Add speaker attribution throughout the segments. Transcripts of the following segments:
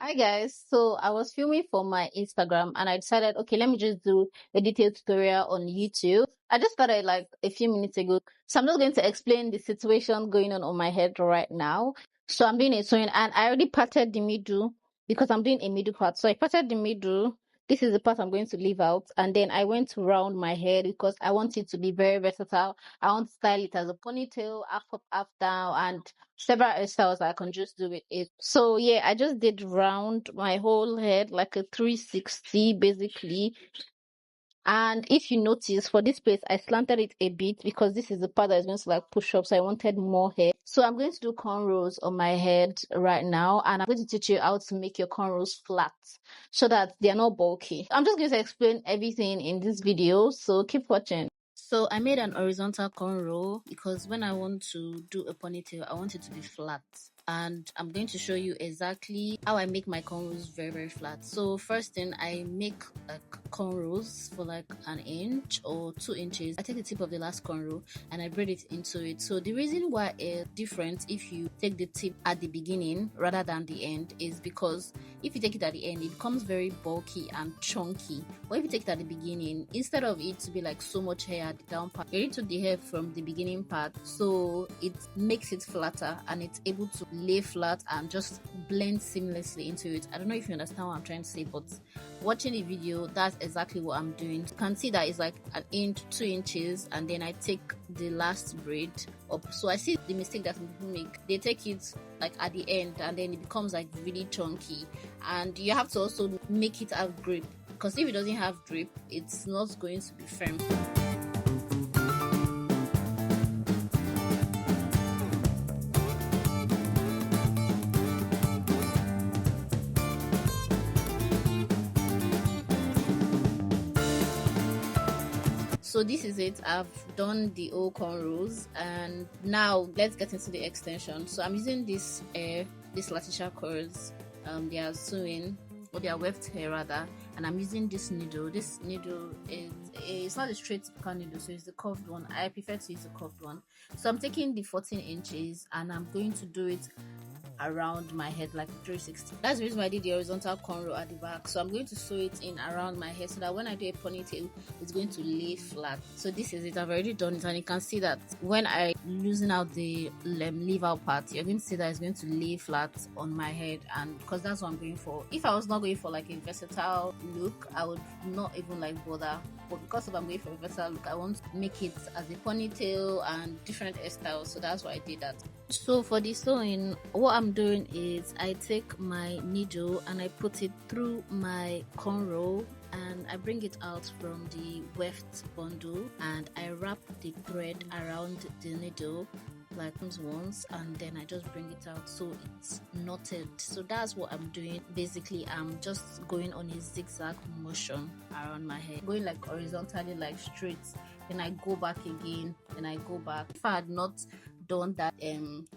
Speaker 1: Hi guys, so I was filming for my Instagram and I decided, okay, let me just do a detailed tutorial on YouTube. I just started like a few minutes ago. So I'm just going to explain the situation going on my head right now. So I'm doing a sewing and I already parted the middle because I'm doing a middle part. So I parted the middle. This is the part I'm going to leave out. And then I went to round my head because I want it to be very versatile. I want to style it as a ponytail, half up, half down, and several hairstyles I can just do with it. So yeah, I just did round my whole head like a 360 basically. And if you notice for this place, I slanted it a bit because this is the part that is going to like push up. So I wanted more hair. So I'm going to do cornrows on my head right now. And I'm going to teach you how to make your cornrows flat so that they're not bulky. I'm just going to explain everything in this video. So keep watching. So I made an horizontal cornrow because when I want to do a ponytail, I want it to be flat. And I'm going to show you exactly how I make my cornrows very flat. So first thing, I make like cornrows for like an inch or 2 inches. I take the tip of the last cornrow and I braid it into it. So the reason why it's different if you take the tip at the beginning rather than the end is because if you take it at the end, it becomes very bulky and chunky. But if you take it at the beginning, instead of it to be like so much hair at the down part, you took the hair from the beginning part, so it makes it flatter and it's able to lay flat and just blend seamlessly into it. I don't know if you understand what I'm trying to say, but watching the video, that's exactly what I'm doing. You can see that it's like an inch, 2 inches, and then I take the last braid up. So I see the mistake that some people make. They take it like at the end and then it becomes like really chunky, and you have to also make it have grip, because if it doesn't have grip, it's not going to be firm. So this is it. I've done the old cornrows and now let's get into the extension. So I'm using this Latisha cords. They are sewing, or they are weft hair rather, and I'm using this needle. This needle it's not a straight typical needle, so it's the curved one. I prefer to use the curved one. So I'm taking the 14 inches and I'm going to do it around my head like 360. That's the reason why I did the horizontal cornrow at the back. So I'm going to sew it in around my head so that when I do a ponytail, it's going to lay flat. So this is it. I've already done it, and you can see that when I loosen out the leave out part, you're going to see that it's going to lay flat on my head, and because that's what I'm going for. If I was not going for like a versatile look, I would not even like bother, but because I'm going for a versatile look, I want to make it as a ponytail and different hairstyles, so that's why I did that. So for the sewing, what I'm doing is I take my needle and I put it through my cornrow and I bring it out from the weft bundle and I wrap the thread around the needle like once, and then I just bring it out so it's knotted. So that's what I'm doing. Basically, I'm just going on a zigzag motion around my head, going like horizontally, like straight, then I go back again, then I go back. If I had not done that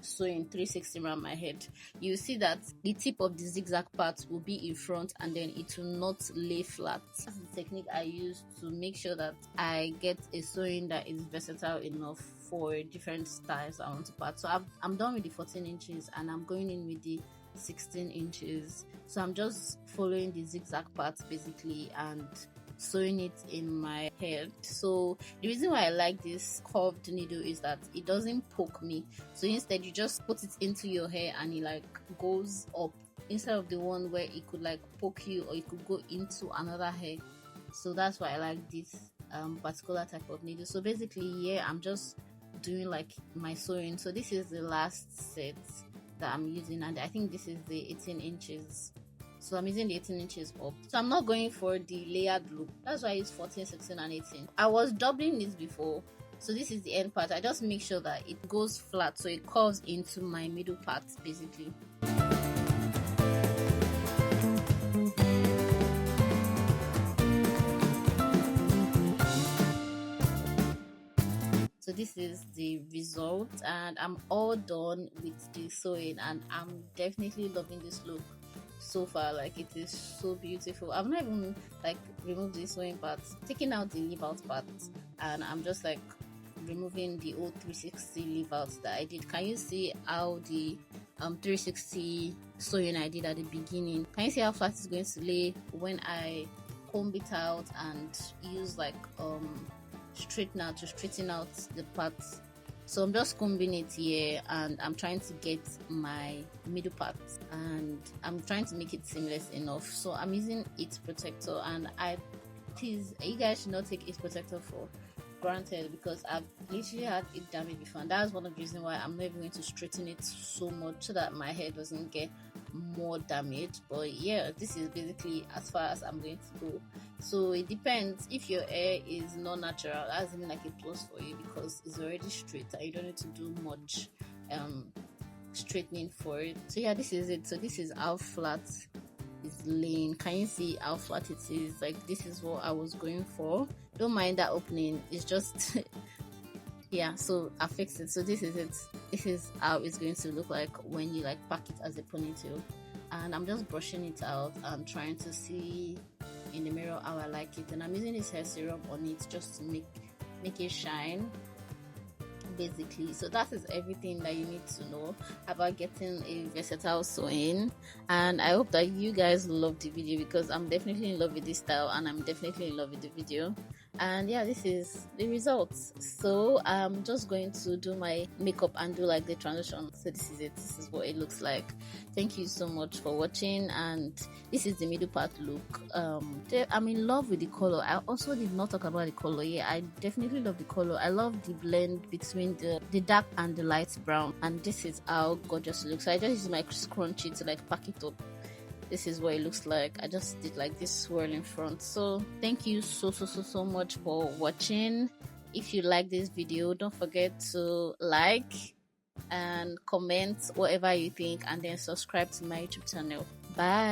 Speaker 1: sewing 360 around my head, you see that the tip of the zigzag part will be in front and then it will not lay flat. That's the technique I use to make sure that I get a sewing that is versatile enough for different styles I want to part. So I'm done with the 14 inches and I'm going in with the 16 inches. So I'm just following the zigzag parts basically and sewing it in my head. So the reason why I like this curved needle is that it doesn't poke me. So instead you just put it into your hair and it like goes up, instead of the one where it could like poke you or it could go into another hair. So that's why I like this particular type of needle. So basically, yeah, I'm just doing like my sewing. So this is the last set that I'm using, and I think this is the 18 inches. So I'm using the 18 inches up. So I'm not going for the layered look. That's why I use 14, 16 and 18. I was doubling this before. So this is the end part. I just make sure that it goes flat so it curves into my middle part basically. So this is the result and I'm all done with the sewing and I'm definitely loving this look so far. Like, it is so beautiful. I've not even like removed the sewing part, taking out the leave out part, and I'm just like removing the old 360 leave out that I did. Can you see how the 360 sewing I did at the beginning, can you see how flat it's going to lay when I comb it out and use like straightener to straighten out the parts? So I'm just combing it here and I'm trying to get my middle part and I'm trying to make it seamless enough. So I'm using it protector, and please, you guys should not take it protector for granted, because I've literally had it damaged before, and that's one of the reasons why I'm not even going to straighten it so much so that my hair doesn't get more damage. But yeah, this is basically as far as I'm going to go. So it depends. If your hair is not natural, that's even like a plus for you, because it's already straight and you don't need to do much straightening for it. So yeah, this is it. So this is how flat is laying. Can you see how flat it is? Like, this is what I was going for. Don't mind that opening, it's just yeah. So I fixed it. So this is it. This is how it's going to look like when you like pack it as a ponytail. And I'm just brushing it out and trying to see in the mirror how I like it, and I'm using this hair serum on it just to make it shine, basically. So that is everything that you need to know about getting a versatile sewing, and I hope that you guys love the video, because I'm definitely in love with this style and I'm definitely in love with the video. And yeah, this is the results. So I'm just going to do my makeup and do like the transition. So this is it. This is what it looks like. Thank you so much for watching, and this is the middle part look. I'm in love with the color. I also did not talk about the color. Yeah, I definitely love the color. I love the blend between the dark and the light brown, and this is how gorgeous it looks. So I just use my scrunchie to like pack it up. This is what it looks like. I just did like this swirl in front. So thank you so much for watching. If you like this video, don't forget to like and comment whatever you think, and then subscribe to my YouTube channel. Bye.